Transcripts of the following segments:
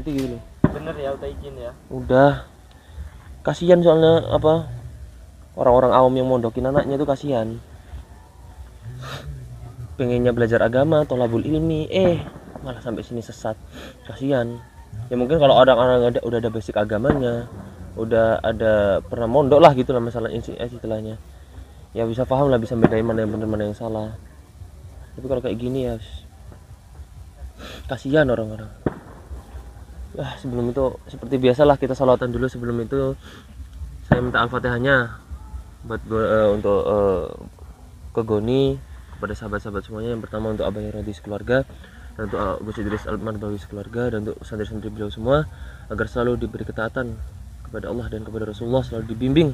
berhenti gitu loh. Bener ya, udah izin ya. Udah. Kasihan soalnya apa? Orang-orang awam yang mondokin anaknya itu kasihan. Pengennya belajar agama, tolabul ilmi, malah sampai sini sesat. Kasihan. Ya mungkin kalau orang-orang udah ada basic agamanya, udah ada pernah mondok lah gitu lah masalah istilahnya. Ya bisa paham lah, bisa bedain mana yang benar mana yang salah. Tapi kalau kayak gini ya kasihan orang-orang. Sebelum itu seperti biasalah kita salawatan dulu. Sebelum itu saya minta al-fatihahnya buat untuk ke Goni, kepada sahabat-sahabat semuanya. Yang pertama untuk Abah Radis keluarga, dan untuk Gus Idris Al-Marbawi keluarga, dan untuk santri-santri beliau semua, agar selalu diberi ketaatan kepada Allah dan kepada Rasulullah, selalu dibimbing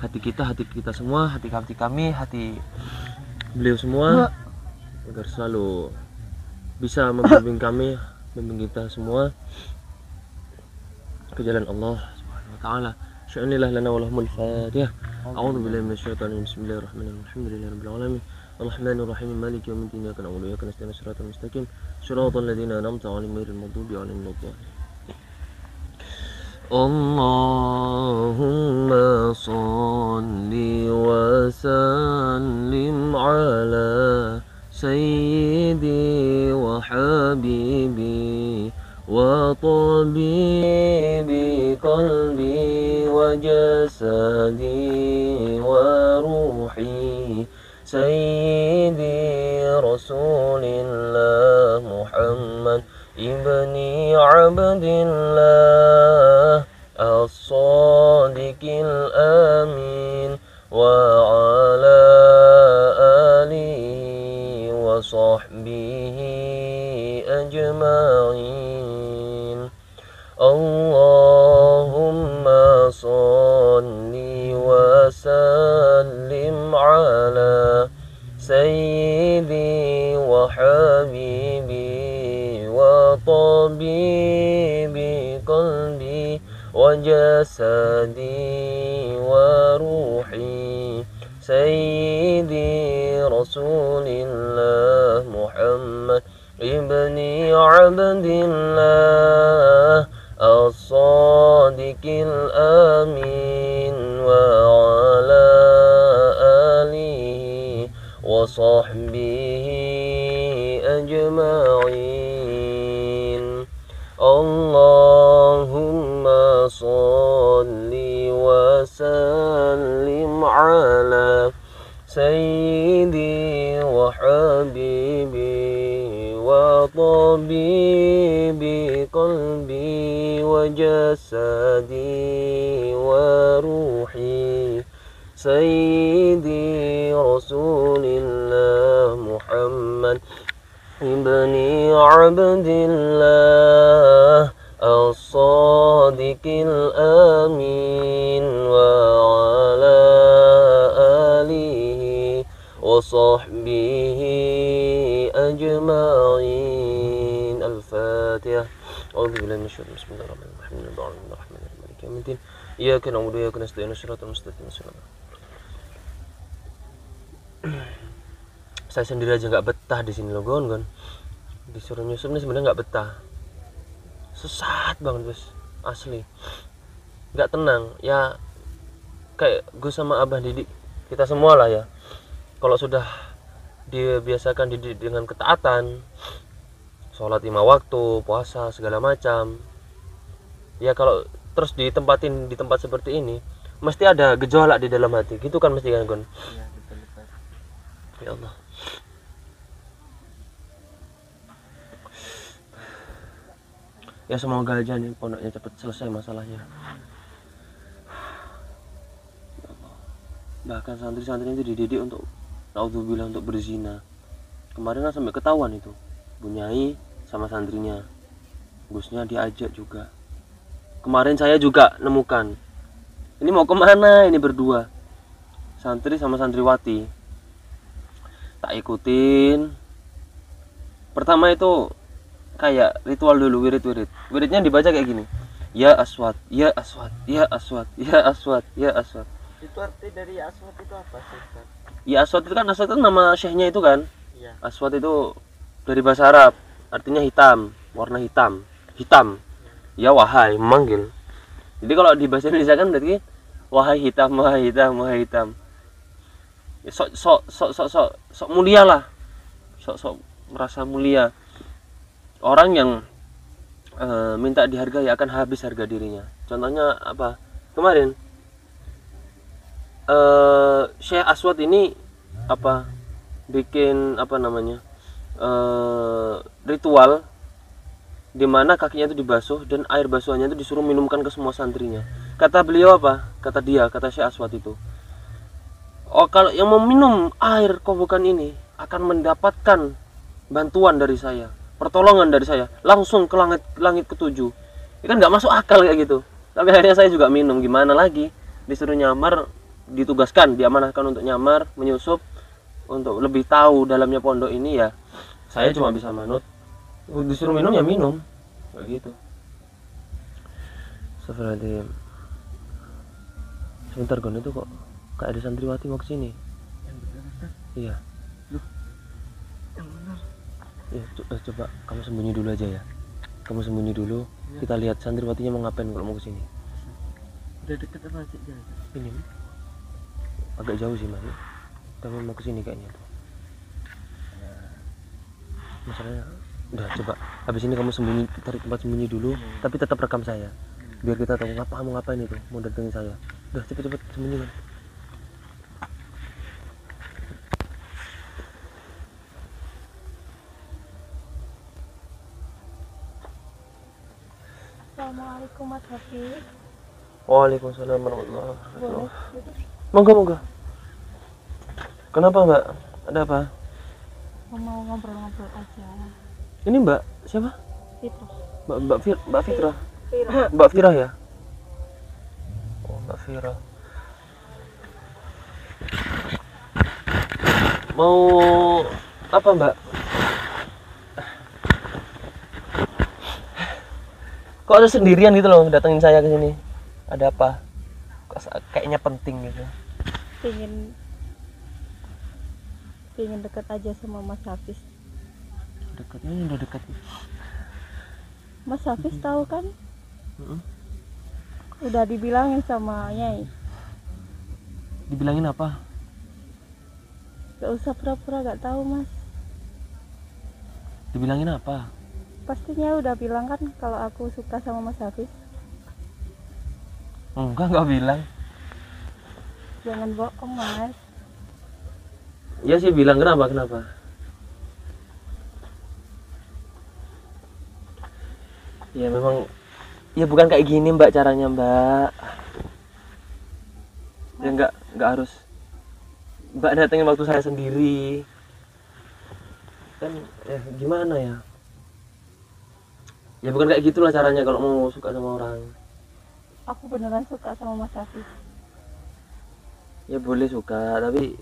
hati kita semua, hati kami, hati beliau semua, agar selalu bisa membimbing kami, membimbing kita semua ke jalan Allah Subhanahu wa taala. Sya'anillah lana wa lahumul Fatihah. A'udzu billahi minasyaitonir rajim. Bismillahirrahmanirrahim. Alhamdulillahirabbil alamin. Arrahmanirrahim. Maliki yaumiddin. Iyyaka na'budu wa iyyaka nasta'in. Shiratal mustaqim. Shiratal ladzina an'amta 'alaihim ghairil maghdubi 'alaihim waladdallin. Allahumma shalli wa sallim ala sayyidi wa habibi wa tabibi qalbi wa jasadi wa ruhi sayyidi rasulillah Muhammad ibni Abdillah as-sadiqil amin wa ala alihi wa sahbihi ajma'in. Allahumma salli wa sallim ala sayyidi wa habibi wa tabibi qalbi wa jasadi wa ruhi sayyidi rasulillah Muhammad ibni Abdillah as-sadiqil amin wa ala alihi wa sahbihi ajma'in. Allahumma salli wa sallim ala sayyidi wa habibi wa tabibi qalbi wa jasadi wa ruhi sayyidi rasulillah Muhammad ibni Abdillah as-sadiqil amin wa ala alihi wa sahbihi ajma'in. Al-Fatihah. A'udzu billahi minasyaitonir rajim. Bismillahirrahmanirrahim. Maliki yaumiddin. Iyyaka na'budu wa iyyaka nasta'in. Shiratal mustaqim. Saya sendiri aja nggak betah di sini loh, Gon. Disuruh nyusup nih sebenarnya nggak betah. Sesat banget, Gus. Asli. Nggak tenang. Ya kayak Gus sama Abah didik kita semua lah ya. Kalau sudah dibiasakan didik dengan ketaatan, sholat 5 waktu, puasa segala macam. Ya kalau terus ditempatin di tempat seperti ini, mesti ada gejolak di dalam hati. Gitu kan mesti kan, Gon? Iya, betul. Ya Allah. Ya semoga aja nih pondoknya cepat selesai masalahnya. Ya Allah. Bahkan santri-santri itu dididik untuk naudzubillah untuk berzina. Kemarin kan sampai ketahuan itu. Bunyai sama santrinya. Gusnya diajak juga. Kemarin saya juga nemukan. Ini mau kemana ini berdua? Santri sama santriwati. Tak ikutin. Pertama itu kayak ritual dulu, wiridnya dibaca kayak gini, ya aswad, ya aswad, ya aswad, ya aswad, ya aswad. Itu arti dari aswad itu apa sih, Ustaz? Ya aswad itu kan nama syekhnya itu kan. Iya. Aswad itu dari bahasa Arab, artinya hitam, warna hitam. ya wahai, memanggil. Jadi kalau di bahasa Indonesia kan berarti wahai hitam, wahai hitam, wahai hitam. Ya, sok mulia lah, sok merasa mulia. Orang yang minta dihargai akan habis harga dirinya. Contohnya apa? Kemarin Syekh Aswad ini apa bikin apa namanya ritual di mana kakinya itu dibasuh dan air basuhannya itu disuruh minumkan ke semua santrinya. Kata beliau apa? Kata Syekh Aswad itu, oh kalau yang meminum air kobokan ini akan mendapatkan bantuan dari saya, pertolongan dari saya, langsung ke langit ketujuh. Ini kan nggak masuk akal kayak gitu. Tapi akhirnya saya juga minum, gimana lagi, disuruh nyamar, ditugaskan, diamanahkan untuk nyamar, menyusup, untuk lebih tahu dalamnya pondok ini ya. Saya cuma bisa manut, disuruh minum ya minum, kayak gitu. Astagfirullahaladzim. Sebentar Gon, itu kok kayak ada santriwati mau kesini. Iya. Ya, coba kamu sembunyi dulu aja ya. Kamu sembunyi dulu. Kita lihat santriwatinya mau ngapain kalau mau kesini. Udah deket apa sih jalan? Ini agak jauh sih mas. Kamu mau kesini kayaknya tuh. Masalahnya, udah coba. Habis ini kamu sembunyi, cari tempat sembunyi dulu. Tapi tetap rekam saya. Biar kita tahu kamu ngapain itu. Mau datengin saya. Udah cepet-cepet sembunyi kan. Assalamualaikum Mas Hafiz. Waalaikumsalam warahmatullahi wabarakatuh. Monggo. Kenapa Mbak? Ada apa? Mau ngobrol-ngobrol aja. Ini Mbak siapa? Itu. Mbak Fitra. Fira. Mbak Fira ya? Oh, Mbak Fira. Mau apa Mbak? Kok ada sendirian gitu loh datengin saya ke sini? Ada apa? Kayaknya penting gitu. Pengen dekat aja sama Mas Hafiz. Dekatnya udah dekat. Mas Hafiz tahu kan? Udah dibilangin sama Nyai. Dibilangin apa? Gak usah pura-pura gak tahu Mas. Dibilangin apa? Pastinya udah bilang kan kalau aku suka sama Mas Hafiz. Enggak bilang. Jangan bohong Mas. Iya sih bilang, kenapa? Ya memang, ya bukan kayak gini Mbak caranya Mbak. Ya nggak harus Mbak datengin waktu saya sendiri. Kan ya gimana ya? Ya bukan kayak gitulah caranya kalau mau suka sama orang. Aku beneran suka sama Mas Hafiz. Ya boleh suka, tapi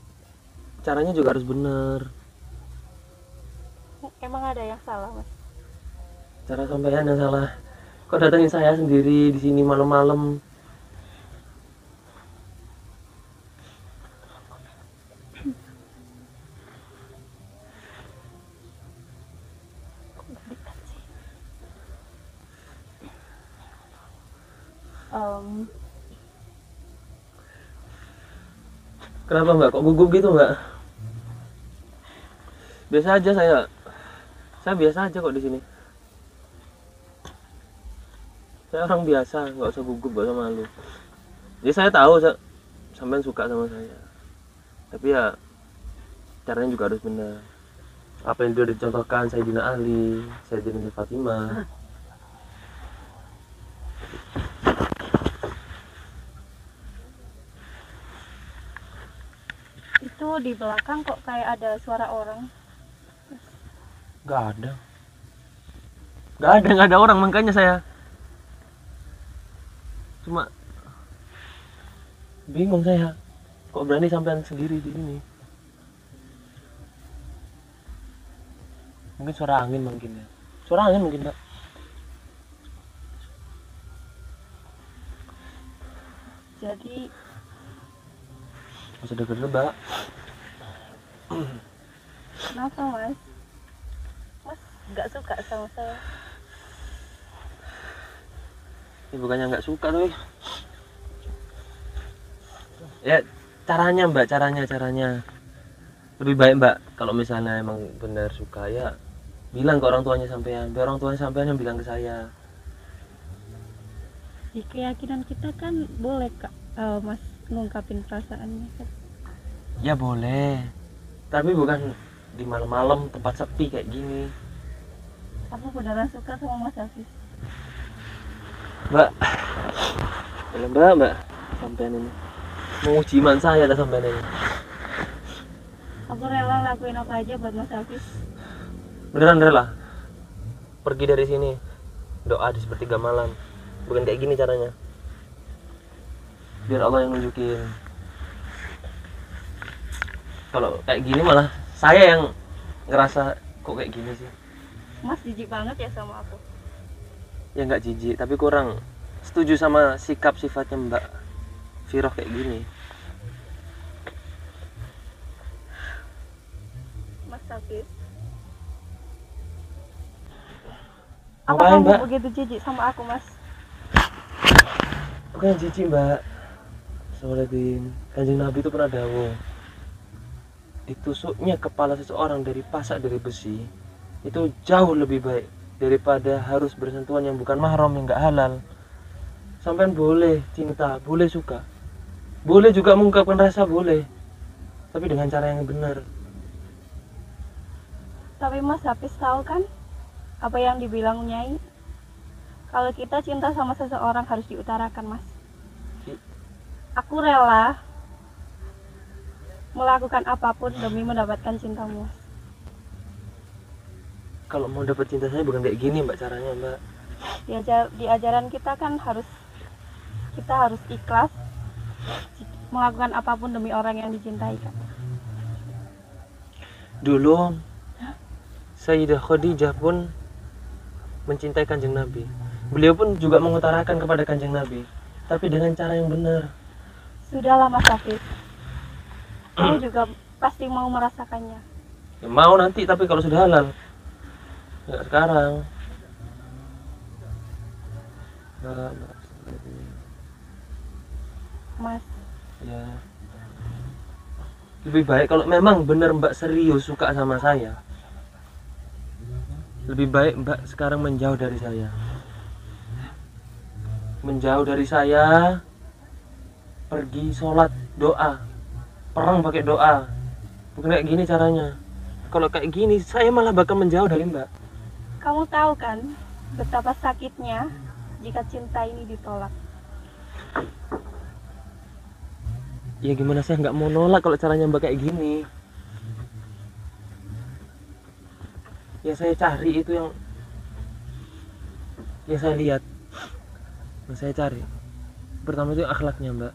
caranya juga harus benar. Emang ada yang salah Mas? Cara sampean yang salah. Kok datengin saya sendiri di sini malam-malam? Kenapa Mbak? Kok gugup gitu Mbak? Biasa aja saya biasa aja kok di sini. Saya orang biasa, nggak usah gugup, nggak usah malu. Jadi saya tahu sampean suka sama saya, tapi ya caranya juga harus benar. Apa yang sudah dicontohkan Sayyidina Ali, Sayyidina Fatimah. Itu di belakang kok kayak ada suara orang. Nggak ada orang, makanya saya cuma bingung saya, kok berani sampean sendiri di sini. Mungkin suara angin mungkin ya. Suara angin mungkin Mbak. Jadi Masa deket Mbak. kenapa Mas? Mas nggak suka sama saya? Ini bukannya nggak suka tapi ya caranya mbak, caranya lebih baik mbak kalau misalnya emang benar suka ya bilang ke orang tuanya sampean, biar orang tuanya sampean yang bilang ke saya. Di keyakinan kita kan boleh Kak, Mas ngungkapin perasaannya kan. Ya boleh, tapi bukan di malam-malam tempat sepi kayak gini. Aku beneran suka sama Mas Hafiz. Mbak, mbak sampean ini mau uji iman saya tak sampean ini. Aku rela lakuin apa aja buat Mas Hafiz. Beneran rela pergi dari sini, doa di sepertiga malam, bukan kayak gini caranya, biar Allah yang nunjukin. Kalau kayak gini malah saya yang ngerasa kok kayak gini sih. Mas jijik banget ya sama aku. Ya nggak jijik, tapi kurang setuju sama sikap sifatnya Mbak Firoh kayak gini. Mas Hafiz, Ngapain, apa kamu Mbak? begitu jijik sama aku, Mas? Bukan jijik Mbak. Soalnya Kanjeng Nabi itu pernah dawuh, ditusuknya kepala seseorang dari pasak dari besi itu jauh lebih baik daripada harus bersentuhan yang bukan mahram, yang nggak halal. Sampean boleh cinta, boleh suka, boleh juga mengungkapkan rasa, boleh, tapi dengan cara yang benar. Tapi Mas Hafiz tahu kan apa yang dibilang Nyai? Kalau kita cinta sama seseorang harus diutarakan, Mas. Aku rela melakukan apapun demi mendapatkan cintamu, Mas. Kalau mau dapat cinta saya bukan kayak gini Mbak caranya Mbak. Di ajaran kita kan kita harus ikhlas melakukan apapun demi orang yang dicintai kan. Dulu Sayyidah Khadijah pun mencintai Kanjeng Nabi. Beliau pun juga mengutarakan kepada Kanjeng Nabi, tapi dengan cara yang benar. Sudahlah Mas Hafiz, kamu juga pasti mau merasakannya. Ya, mau nanti, tapi kalau sudah halal. Enggak sekarang. Mbak. Mas, Ya. Lebih baik kalau memang benar Mbak serius suka sama saya, lebih baik Mbak sekarang menjauh dari saya. Menjauh dari saya, pergi sholat, doa, perang pakai doa. Bukan kayak gini caranya. Kalau kayak gini saya malah bakal menjauh dari Mbak. kamu tahu kan betapa sakitnya jika cinta ini ditolak. Ya gimana, saya nggak mau nolak kalau caranya Mbak kayak gini. Ya saya cari itu yang saya lihat, yang saya cari. Pertama itu akhlaknya Mbak.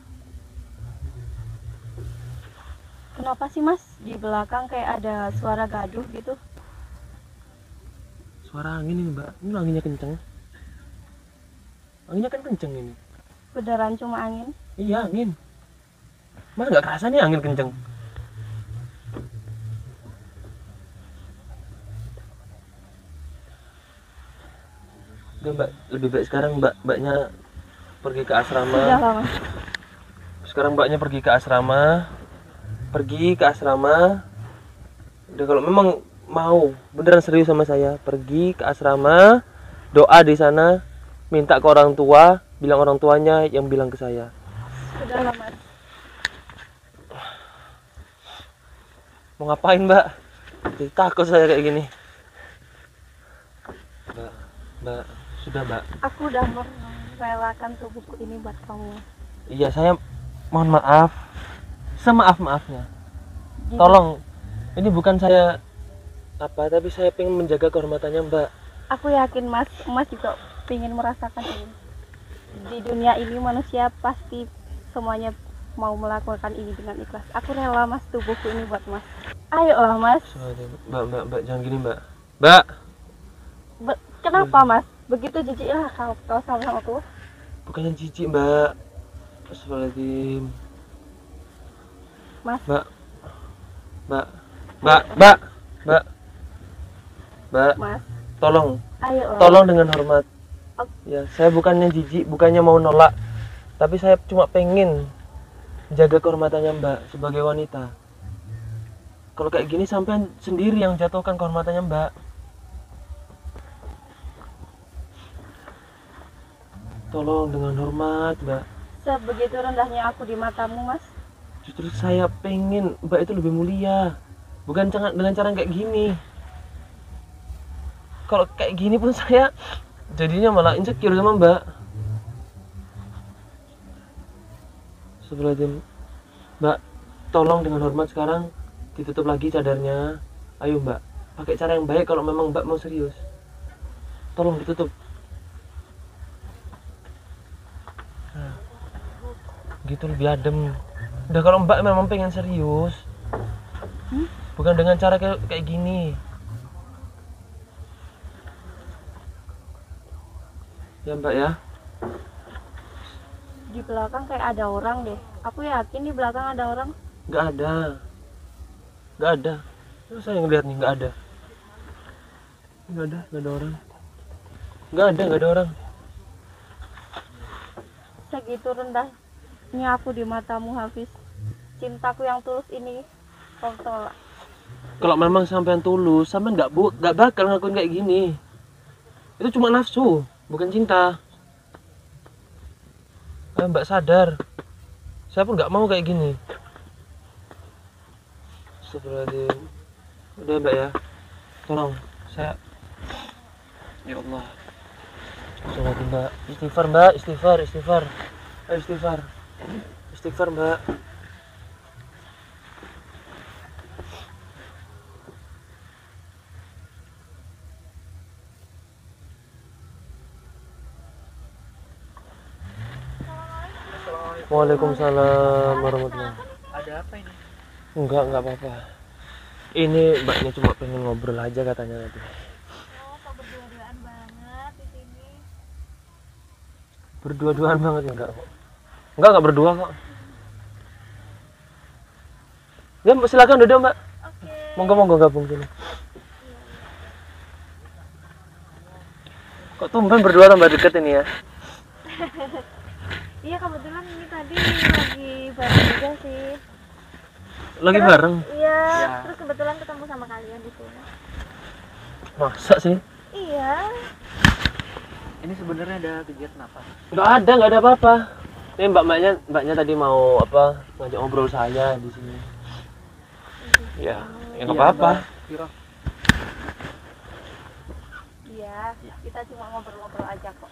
Kenapa sih Mas di belakang kayak ada suara gaduh gitu? Suara angin ini Mbak, ini anginnya kenceng. Anginnya kan kenceng ini. Beneran cuma angin? Iya angin. Mas nggak kerasa nih angin kenceng. Udah Mbak, lebih baik sekarang mbaknya pergi ke asrama. Sudahlah Mas. Sekarang mbaknya pergi ke asrama. Udah, kalau memang mau beneran serius sama saya, pergi ke asrama, doa di sana, minta ke orang tua, bilang orang tuanya yang bilang ke saya. Sudahlah Mas. Mau ngapain Mbak? Jadi takut saya kayak gini. Mbak, sudah Mbak. Aku udah merelakan tubuhku ini buat kamu. Iya, saya mohon maaf, semaaf-maafnya. Gitu. Tolong, ini bukan saya apa, tapi saya pengen menjaga kehormatannya Mbak. Aku yakin Mas juga ingin merasakan ini. Di dunia ini manusia pasti semuanya mau melakukan ini dengan ikhlas. Aku rela Mas tubuhku ini buat Mas. Ayolah Mas. Mbak, jangan gini Mbak. Mbak, Kenapa Mas? Begitu jijiklah kau sama aku. bukannya jijik Mbak. Astagfirullahaladzim. Mas, Mbak, Mas, tolong, ayolah. tolong dengan hormat. Ya, saya bukannya jijik, bukannya mau nolak, tapi saya cuma pengen jaga kehormatannya Mbak sebagai wanita. Kalau kayak gini sampean sendiri yang jatuhkan kehormatannya Mbak. Tolong dengan hormat Mbak. Sebegitu rendahnya aku di matamu, Mas. Justru saya pengen Mbak itu lebih mulia, bukan dengan cara kayak gini. Kalau kayak gini pun saya jadinya malah insecure sama Mbak. Sebelum Mbak, tolong dengan hormat sekarang ditutup lagi cadarnya. Ayo Mbak, pakai cara yang baik kalau memang Mbak mau serius. Tolong ditutup. Nah, gitu lebih adem. Udah kalau Mbak memang pengen serius, bukan dengan cara kayak gini. Ya Mbak ya. Di belakang kayak ada orang deh. Aku yakin di belakang ada orang. Nggak ada. Nggak ada. Terus saya ngeliat nih, nggak ada. Nggak ada orang. Nggak ada orang. Segitu rendahnya aku di matamu, Hafiz. Cintaku yang tulus ini kau tolak. Kalau memang sampean tulus, sampean nggak bakal ngelakuin kayak gini. Itu cuma nafsu, bukan cinta. Mbak sadar, saya pun nggak mau kayak gini. Astagfirullahaladzim. Udah Mbak ya, tolong saya. Ya Allah. Astagfirullahaladzim Mbak. Istighfar Mbak, istighfar. Ayo istighfar Mbak. Waalaikumsalam warahmatullahi. Ada apa ini? Enggak apa-apa. Ini Mbaknya cuma pengen ngobrol aja katanya tadi. Oh, kok berdua-duaan banget di sini. Berdua-duaan banget enggak kok. Enggak berdua kok. Ya Mbak, silakan duduk Mbak. Oke. Monggo gabung sini. Kok tumben berdua tambah deket ini ya? Iya, kebetulan ini tadi lagi bareng juga sih. Lagi bareng? Iya, Ya. terus kebetulan ketemu sama kalian di sini. Masa sih? Iya. Ini sebenarnya ada kegiatan apa? Enggak ada apa-apa. Ini mbaknya tadi mau apa? Ngajak ngobrol saya di sini. Ya enggak apa-apa. Piro? Iya, kita cuma ngobrol-ngobrol aja kok.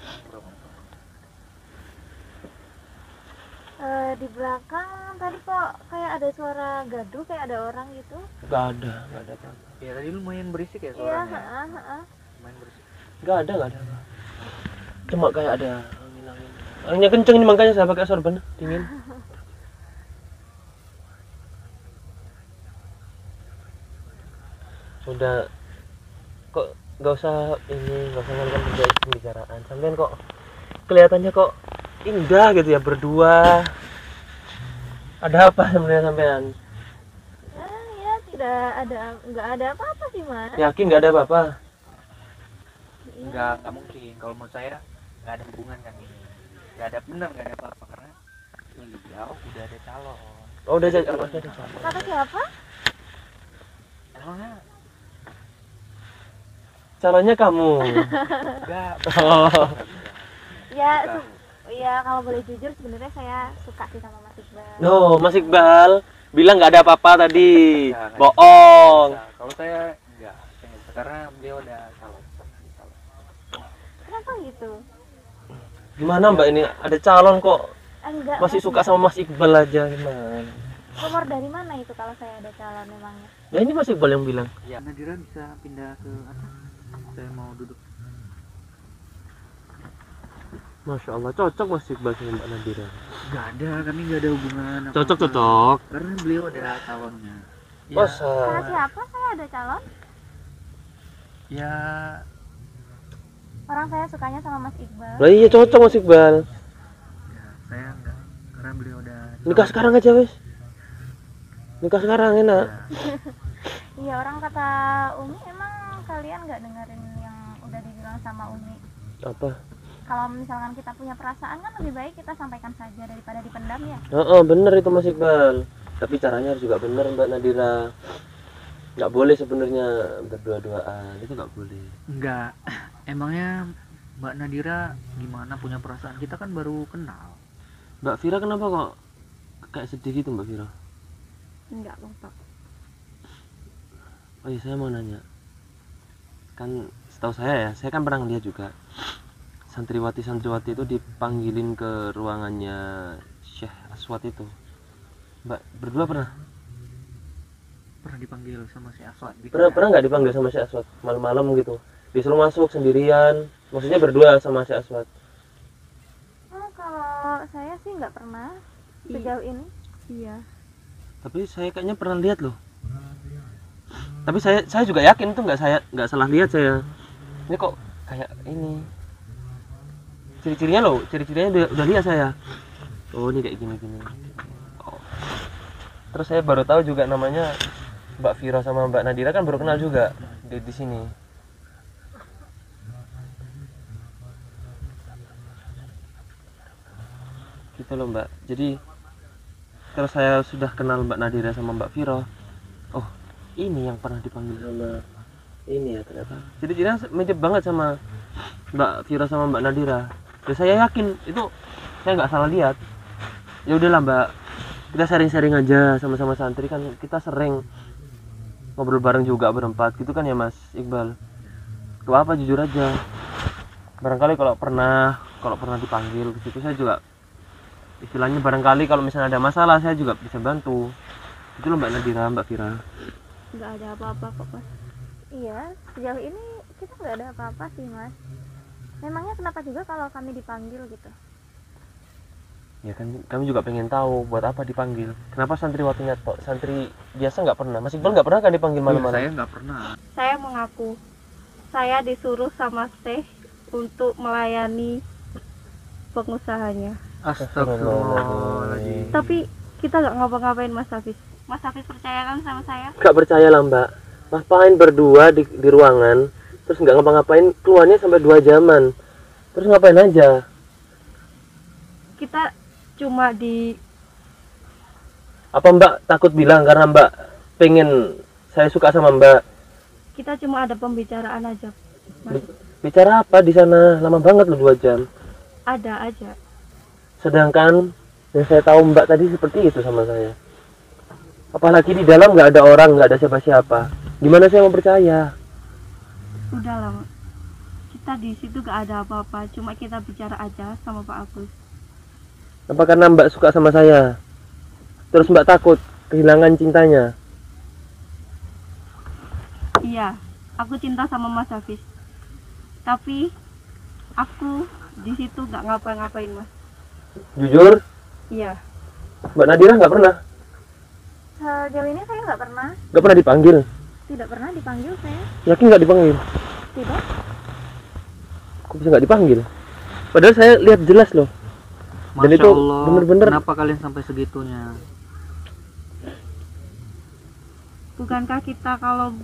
Di belakang tadi kok kayak ada suara gaduh, kayak ada orang gitu. Enggak ada apa-apa. Ya tadi lumayan berisik ya Iya, suaranya. Lumayan berisik. Enggak ada. Cuma kayak ada angin. Anginnya kenceng nih, makanya saya pakai sorban dingin. Sudah kok nggak usah ngalakan pembicaraan. Sampean kok kelihatannya kok indah gitu ya berdua. Ada apa sebenarnya sampean? Ya nggak ada apa-apa sih, Mas. Yakin nggak ada apa-apa? Enggak mungkin. Kalau menurut saya nggak ada hubungan kan ini. Nggak ada apa-apa karena beliau udah ada calon. Oh udah ada calon. Kata siapa? Emangnya Calonnya kamu. enggak. Oh. Ya kalau boleh jujur sebenarnya saya suka sih sama Mas Iqbal. No, Mas Iqbal bilang nggak ada apa-apa tadi. Enggak. Bohong. Nah, kalau saya enggak karena beliau udah calon. Kenapa gitu? Gimana Mbak ini ada calon kok Enggak. masih Mas. suka sama Mas Iqbal aja gimana? Rumor dari mana itu kalau saya ada calon memangnya? Ya ini Mas Iqbal yang bilang. Ya, Nadira bisa pindah ke atas. Saya mau duduk. Masya Allah cocok Mas Iqbal sama Mbak Nadira. Enggak ada, kami enggak ada hubungan apa-apa. Cocok. Karena beliau ada calonnya. Masa? Karena siapa saya ada calon? Ya, Orang saya sukanya sama Mas Iqbal. Lah iya cocok Mas Iqbal. ya saya enggak. Karena beliau udah Nikah sekarang aja wes. Nikah sekarang enak. Iya, orang kata Umi, emang kalian nggak dengerin yang udah dibilang sama Umi? Apa? kalau misalkan kita punya perasaan kan lebih baik kita sampaikan saja daripada dipendam ya. Oh, bener itu Mas Iqbal. Tapi caranya harus juga bener Mbak Nadira. Nggak boleh sebenarnya berdua-duaan, itu nggak boleh. Enggak. Emangnya Mbak Nadira gimana punya perasaan? Kita kan baru kenal. Mbak Vira kenapa kok kayak sedih gitu Mbak Vira? Enggak Bapak. Oh iya, saya mau nanya. Kan setahu saya kan pernah lihat juga santriwati itu dipanggilin ke ruangannya Syekh Aswad itu. Mbak berdua pernah Dipanggil sama si Aswad gitu. pernah nggak dipanggil sama Syekh Aswad malam-malam gitu, disuruh masuk sendirian, maksudnya berdua sama Syekh Aswad? Kalau saya sih nggak pernah sejauh ini. Iya. Tapi saya kayaknya pernah lihat loh. Tapi saya juga yakin itu nggak salah lihat saya. Ini kok kayak ini ciri-cirinya udah lihat saya. Oh ini kayak gini. Oh. Terus saya baru tahu juga namanya Mbak Vira sama Mbak Nadira kan baru kenal juga di sini. Gitu loh Mbak. Jadi terus saya sudah kenal Mbak Nadira sama Mbak Vira. Oh ini yang pernah dipanggil sama ini ya ternyata. Jadi mirip banget sama Mbak Vira sama Mbak Nadira. Dan saya yakin itu saya nggak salah lihat. Ya udahlah Mbak, kita sharing-sharing aja sama-sama santri kan, kita sering ngobrol bareng juga berempat gitu kan ya Mas Iqbal. Gak apa jujur aja. Barangkali kalau pernah dipanggil ke situ saya juga istilahnya barangkali kalau misalnya ada masalah saya juga bisa bantu. Itu loh Mbak Nadira, Mbak Vira. Enggak ada apa-apa kok Mas. Iya, sejauh ini kita nggak ada apa-apa sih Mas. Memangnya kenapa juga kalau kami dipanggil gitu? Ya kan kami juga pengen tahu buat apa dipanggil. Kenapa santriwatinya santri biasa nggak pernah? Mas Iqbal nggak pernah kan dipanggil malam-malam? Saya nggak pernah. Saya mengaku saya disuruh sama Syekh untuk melayani pengusahanya. Astagfirullahaladzim. Tapi kita nggak ngapa-ngapain Mas Hafiz. Mas Hafiz percaya kan sama saya? Nggak percaya lah Mbak. Mas Pain berdua di ruangan, terus nggak ngapa-ngapain, keluarnya sampai 2 jaman. Terus ngapain aja? Kita cuma di Apa Mbak takut bilang karena Mbak pengen saya suka sama Mbak? kita cuma ada pembicaraan aja. Mas. Bicara apa di sana? Lama banget loh 2 jam. Ada aja. Sedangkan yang saya tahu Mbak tadi seperti itu sama saya. Apalagi di dalam nggak ada orang, nggak ada siapa-siapa. Gimana saya mau percaya? Udah lama. Kita di situ gak ada apa-apa, cuma kita bicara aja sama Pak Agus. Apa karena Mbak suka sama saya? Terus Mbak takut kehilangan cintanya? Iya, aku cinta sama Mas Hafiz. Tapi aku di situ gak ngapa-ngapain Mas. Jujur, Iya. Mbak Nadira nggak pernah? Sejauh ini saya nggak pernah. Nggak pernah dipanggil? Tidak pernah dipanggil saya. Yakin nggak dipanggil? Tidak. Kok bisa nggak dipanggil? Padahal saya lihat jelas loh. Dan Masya itu Allah, bener-bener. kenapa kalian sampai segitunya? Bukankah kita kalau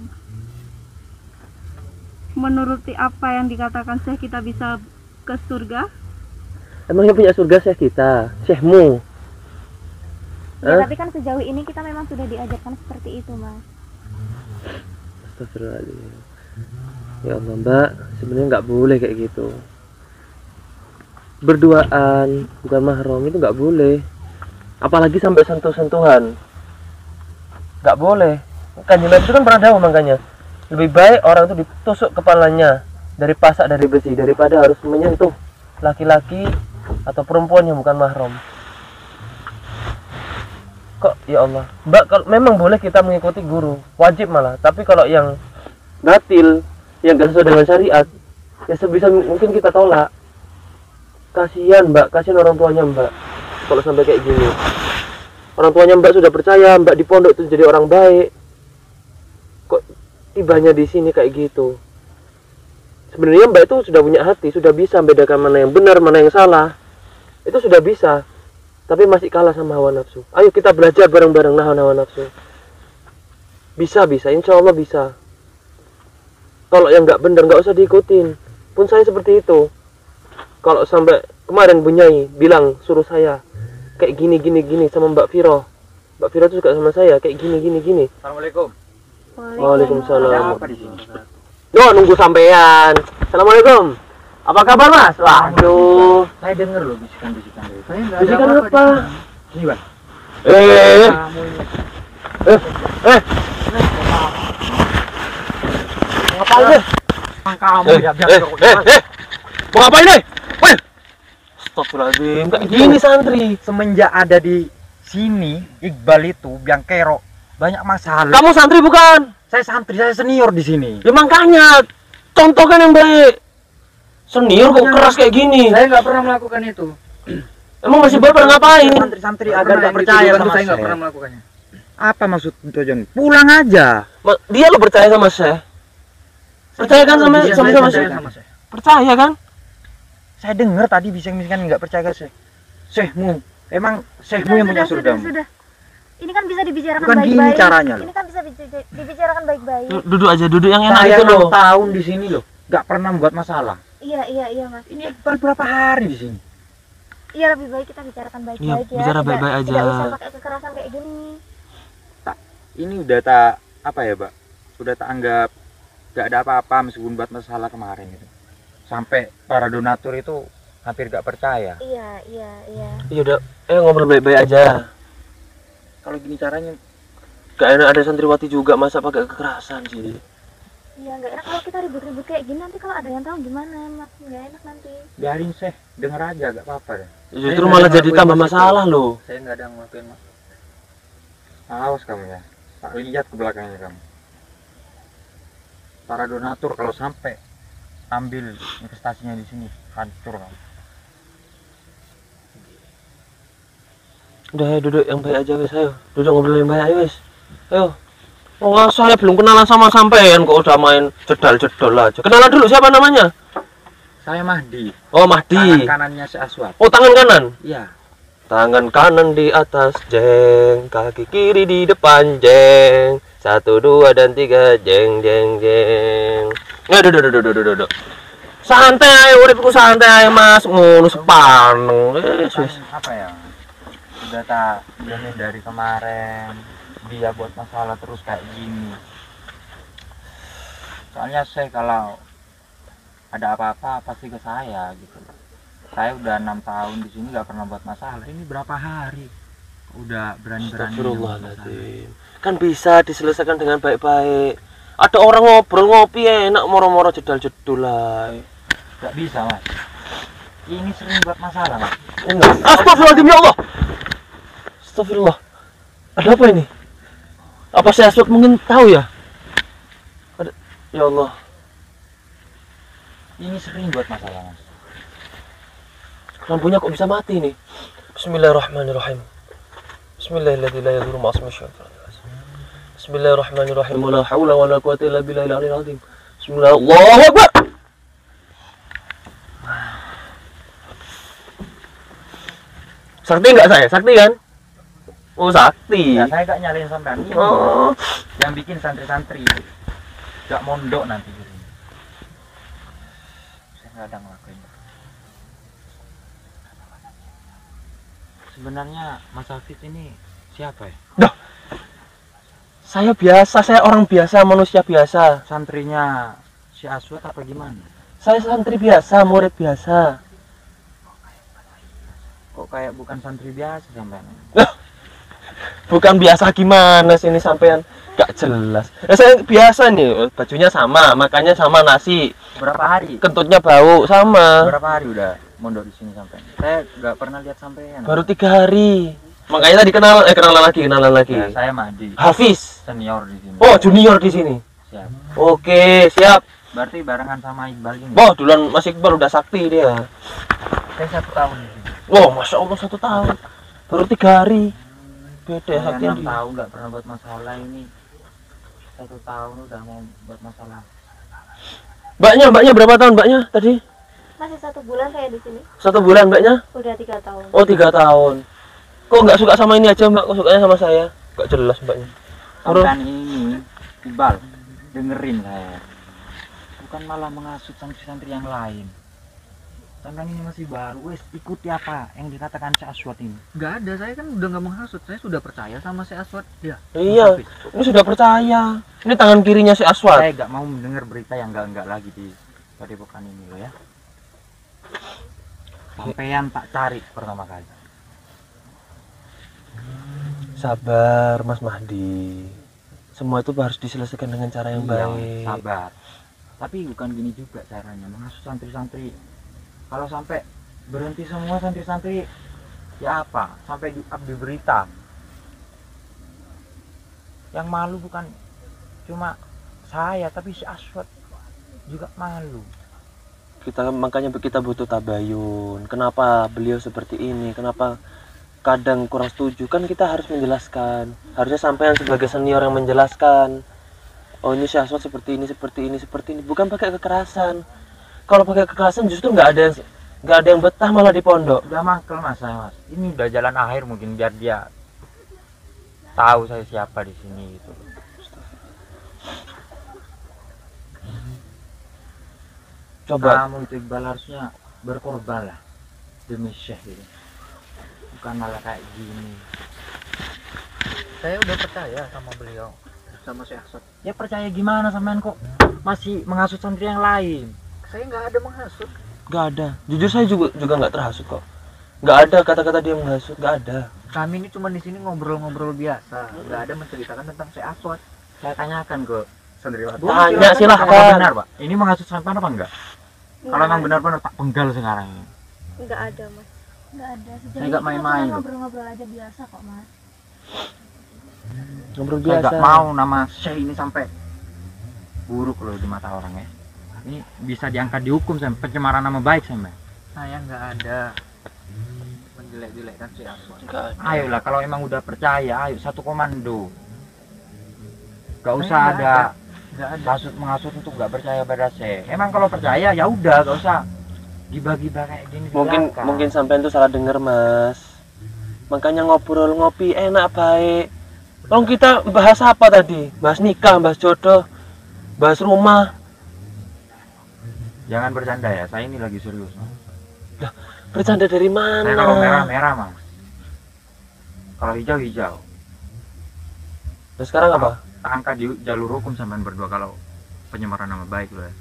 menuruti apa yang dikatakan Syekh kita bisa ke surga? Emang yang punya surga Syekh kita, Syekhmu. Ya, Hah? tapi kan sejauh ini kita memang sudah diajarkan seperti itu Mas. Astagfirullahaladzim. Ya Allah Mbak, sebenarnya nggak boleh kayak gitu. Berduaan bukan mahram itu nggak boleh. Apalagi sampai sentuh-sentuhan. Nggak boleh. Kanjeng Nabi itu kan pernah dawuh makanya. Lebih baik orang itu ditusuk kepalanya dari pasak dari besi daripada harus menyentuh laki-laki atau perempuan yang bukan mahram. Kok ya Allah Mbak, kalau memang boleh kita mengikuti guru, wajib malah. Tapi kalau yang batil, yang gak sesuai dengan syariat, ya sebisa mungkin kita tolak. Kasihan Mbak, kasihan orang tuanya Mbak kalau sampai kayak gini. Orang tuanya Mbak sudah percaya Mbak di pondok itu jadi orang baik, kok tibanya di sini kayak gitu. Sebenarnya Mbak itu sudah punya hati, sudah bisa membedakan mana yang benar, mana yang salah. Itu sudah bisa. Tapi masih kalah sama hawa nafsu. Ayo kita belajar bareng-bareng nahan hawa nafsu. Bisa, insya Allah bisa. Kalau yang nggak benar nggak usah diikutin. Pun saya seperti itu. kalau sampai kemarin Bu Nyai bilang suruh saya kayak gini sama Mbak Viro tuh suka sama saya kayak gini. Assalamualaikum. Waalaikumsalam. Ada apa di sini? Yo, nunggu sampean. Assalamualaikum. Apa kabar Mas? Waduh. Saya dengar loh bisikan-bisikan dari. Saya nggak ada Bisikan apa-apa apa? di sini. Sini, Bang. Kamu ini. Ngapain deh? Kamu ya biar Mau ngapain deh? Woi. Astagfirullahaladzim. Kayak gini santri. semenjak ada di sini Iqbal itu biang kerok banyak masalah. Kamu santri bukan? Saya santri, saya senior di sini. Ya makanya contohkan yang baik. Senior kok keras kayak gini. Saya nggak pernah melakukan itu. Emang masih baru pernah ngapain? Santri-santri agar nggak percaya sama saya. Nggak pernah melakukannya. Apa maksud tujuan? Pulang aja. Dia lo percaya sama saya? Percaya kan sama saya? Percaya kan? Saya dengar tadi bising-bisingan nggak percaya ke saya. Syekhmu, emang syekhmu yang punya surgamu. Sudah. Ini kan bisa dibicarakan Bukan baik-baik. gini caranya loh. Ini kan bisa dibicarakan baik-baik. Duduk aja, duduk yang enak Saya itu 6 loh. tahun di sini loh, nggak pernah membuat masalah. Iya, Mas. Ini baru berapa hari di sini? Iya, lebih baik kita bicarakan baik-baik ya. bicara baik-baik aja. Tidak usah pakai kekerasan kayak gini. Ini udah tak apa ya, Mbak? Udah tak anggap nggak ada apa-apa meskipun buat masalah kemarin gitu. Sampai para donatur itu hampir nggak percaya. Iya. Ya udah, ngobrol baik-baik aja. Kalau gini caranya, Gak enak ada santriwati juga masa pakai kekerasan sih. Iya, nggak enak kalau kita ribut-ribut kayak gini. Nanti kalau ada yang tahu gimana, Mas? Nggak enak nanti. biarin sih, denger aja nggak apa-apa deh. Justru malah jadi tambah masalah loh. Saya nggak ada ngelakuin, Mas. Awas kamu ya, tak lihat ke belakangnya kamu. Para donatur kalau sampai ambil investasinya di sini, hancur kamu. Udah duduk yang baik aja wes, ayo. Duduk ngobrol yang baik ayo wes. Ayo. Oh, saya belum kenalan sama sampean kok udah main jedal-jedol aja. Kenalan dulu siapa namanya? Saya Mahdi. Oh, Mahdi. Tangan kanannya si Aswad. Oh, tangan kanan. Iya. Tangan kanan di atas jeng, kaki kiri di depan jeng. 1, 2 dan 3 jeng. Duduk. Santai, uripku santai, Mas. Ngono sepaneng. Wis. Apa ya? Udah tak bilangin dari kemarin dia buat masalah terus kayak gini. Soalnya saya kalau ada apa-apa pasti ke saya gitu. Saya udah 6 tahun di sini nggak pernah buat masalah. Ini berapa hari udah berani-berani. Astagfirullahaladzim. Kan bisa diselesaikan dengan baik-baik. Ada orang ngobrol ngopi enak, moro-moro jedal-jedul lah. Gak bisa, Mas. Ini sering buat masalah, Mas. Astagfirullahaladzim, ya Allah. Astagfirullah. Ada apa ini? Apa saya Aswad mungkin tahu ya? Ada. Ya Allah. Ini sering buat masalah, Mas. Lampunya kok bisa mati nih? Bismillahirrahmanirrahim. Bismillahirrahmanirrahim. Bismillahirrahmanirrahim. La haula wala quwwata illa billahil aliyil azim. Bismillah. Allahu Akbar. Sakti enggak saya? Sakti kan? Oh, sakti. Ya, saya gak nyalain sampean. Ini Oh. yang bikin santri-santri gak mondok nanti di sini. Saya nggak ada ngelakuin. Sebenarnya Mas Hafiz ini siapa ya? Saya biasa, saya orang biasa, manusia biasa. Santrinya si Aswad apa gimana? Saya santri biasa, murid biasa. Kok kayak bukan santri biasa sampean? Bukan biasa gimana sih ini sampean? Gak jelas. Saya biasa nih, bajunya sama, makannya sama nasi, Berapa hari? kentutnya bau sama. Berapa hari udah mondok di sini sampean? Saya nggak pernah lihat sampean. Baru 3 hari. Makanya tadi kenalan lagi. Ya, saya Mahdi, Hafiz. senior di sini. Oh, junior di sini. Siap. Oke, siap. Berarti barengan sama Iqbal ini. Oh, duluan Mas Iqbal udah sakti dia. Saya 1 tahun di sini. Oh, masya Allah 1 tahun. Baru 3 hari. Beda Saya sakti 6 dia. tahun nggak pernah buat masalah ini. 1 tahun udah mau buat masalah. Mbaknya berapa tahun mbaknya tadi? Masih 1 bulan saya di sini. 1 bulan mbaknya? Udah 3 tahun. Oh, 3 tahun. Kok nggak suka sama ini aja mbak? Kok sukanya sama saya? Gak jelas mbaknya. Sampean ini Iqbal, dengerin saya. Bukan malah mengasut santri-santri yang lain. sampean ini masih baru, wes ikuti apa yang dikatakan Syekh Aswad ini. Nggak ada, saya kan udah nggak menghasut, saya sudah percaya sama si Aswad ya. Iya, ini sudah percaya. Ini tangan kirinya si Aswad. Saya nggak mau mendengar berita yang enggak lagi di padepokan ini loh ya. Sampean tak cari pertama kali. Sabar Mas Mahdi. Semua itu harus diselesaikan dengan cara yang Iya, baik. sabar. Tapi bukan gini juga caranya menghasut santri-santri. Kalau sampai berhenti semua santri-santri, ya apa? Sampai di berita. Yang malu bukan cuma saya, tapi si Aswad juga malu. Makanya kita butuh tabayun. Kenapa beliau seperti ini? Kenapa kadang kurang setuju? Kan kita harus menjelaskan. Harusnya sampean sebagai senior yang menjelaskan. Oh ini Syekh Aswad seperti ini, seperti ini, seperti ini. Bukan pakai kekerasan. Kalau pakai kekerasan justru nggak ada yang betah malah di pondok. Udah mangkel mas saya mas. Ini udah jalan akhir mungkin biar dia tahu saya siapa di sini gitu. Coba. Kamu itu Iqbal harusnya berkorban lah demi Syekh ini. Bukan malah kayak gini. Saya udah percaya sama beliau, sama si Aswad. Ya percaya gimana sampean kok masih menghasut santri yang lain? Saya nggak ada menghasut. Nggak ada. Jujur saya juga nggak terhasut kok. Nggak ada kata-kata dia menghasut. Nggak ada. Kami ini cuma di sini ngobrol-ngobrol biasa, nggak ada menceritakan tentang si Aswad. Saya tanyakan ke santriwati. Tanya, Apakah silahkan. benar pak? Ini menghasut sampean apa enggak? Kalau emang benar-benar tak penggal sekarang ini. Nggak ada mas. Nggak ada. Sejauh Saya ini nggak kita main-main cuma loh. ngobrol-ngobrol aja biasa kok mas. Ngobrol Saya biasa. nggak mau nama Syekh ini sampai buruk loh di mata orang ya. Ini bisa diangkat dihukum sampai pencemaran nama baik sampai. Saya nggak ada menjelek-jelekkan si Aswad. Nggak ada. Ayolah kalau emang udah percaya, ayo satu komando. Gak Saya usah nggak ada Nggak ada. maksud menghasut untuk gak percaya pada Syekh. Emang kalau percaya ya udah gak usah dibagi-bagi kayak gini. di belakang. Mungkin sampean tuh salah denger Mas. Makanya ngobrol ngopi enak baik. Kalau kita bahas apa tadi? Bahas nikah, bahas jodoh, bahas rumah. Jangan bercanda ya, saya ini lagi serius. Mas. Bercanda dari Saya kalau merah mana? merah mas. Kalau hijau hijau. Terus sekarang apa? Tak angkat di jalur hukum sampean berdua kalau penyemaran nama baik loh ya.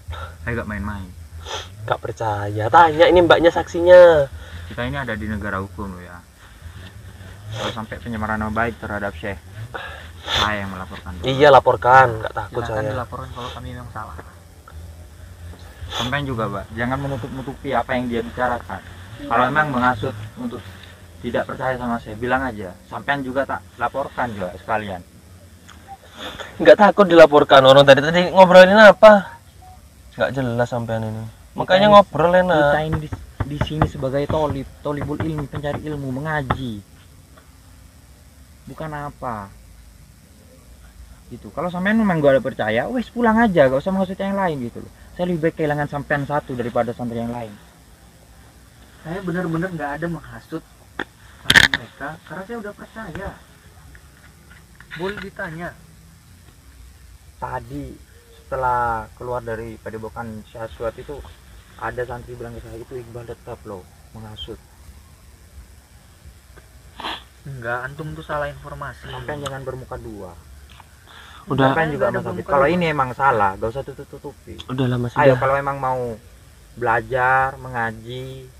Saya gak main-main. Gak percaya. Tanya ini mbaknya saksinya. Kita ini ada di negara hukum loh ya. Kalau sampai penyemaran nama baik terhadap Syekh, saya yang melaporkan. Iya laporkan, nggak takut Silahkan saya. dilaporkan kalau kami memang salah. Sampai juga, Pak, jangan menutup-nutupi apa yang dia bicarakan. Kalau memang menghasut untuk tidak percaya sama saya, bilang aja. Sampean juga tak laporkan juga sekalian. Nggak takut dilaporkan orang tadi ngobrolin apa? Nggak jelas sampean ini. Makanya ngobrol Kita enak. ini di sini sebagai tolibul ilmi, pencari ilmu, mengaji. Bukan apa. Gitu. Kalau sampean memang gak ada percaya, wes pulang aja, gak usah menghasut yang lain gitu loh. Saya lebih baik kehilangan sampean satu daripada santri yang lain. Saya benar-benar nggak ada menghasut sama mereka karena saya udah percaya. Boleh ditanya. Tadi setelah keluar dari padepokan Syekh Aswad itu ada santri bilang ke saya, itu Iqbal tetap loh menghasut. Enggak, antum tuh salah informasi. Sampean jangan bermuka dua. Udah, Sampean juga nggak ada Mas Habib, bermuka kalau dua. ini emang salah gak usah tutup-tutupi. udahlah Mas. Ayo Udah. kalau emang mau belajar mengaji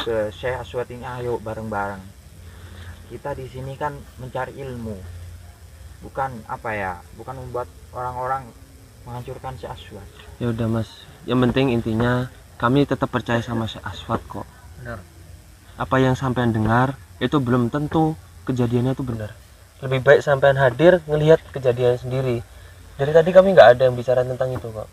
ke Syekh Aswad ini, ayo bareng-bareng. Kita di sini kan mencari ilmu, bukan apa ya, bukan membuat orang-orang menghancurkan Syekh Aswad. Ya udah Mas. Yang penting intinya kami tetap percaya sama Syekh Aswad kok. Benar. Apa yang sampean dengar itu belum tentu kejadiannya itu benar. Lebih baik sampean hadir ngelihat kejadian sendiri. Dari tadi kami nggak ada yang bicara tentang itu kok.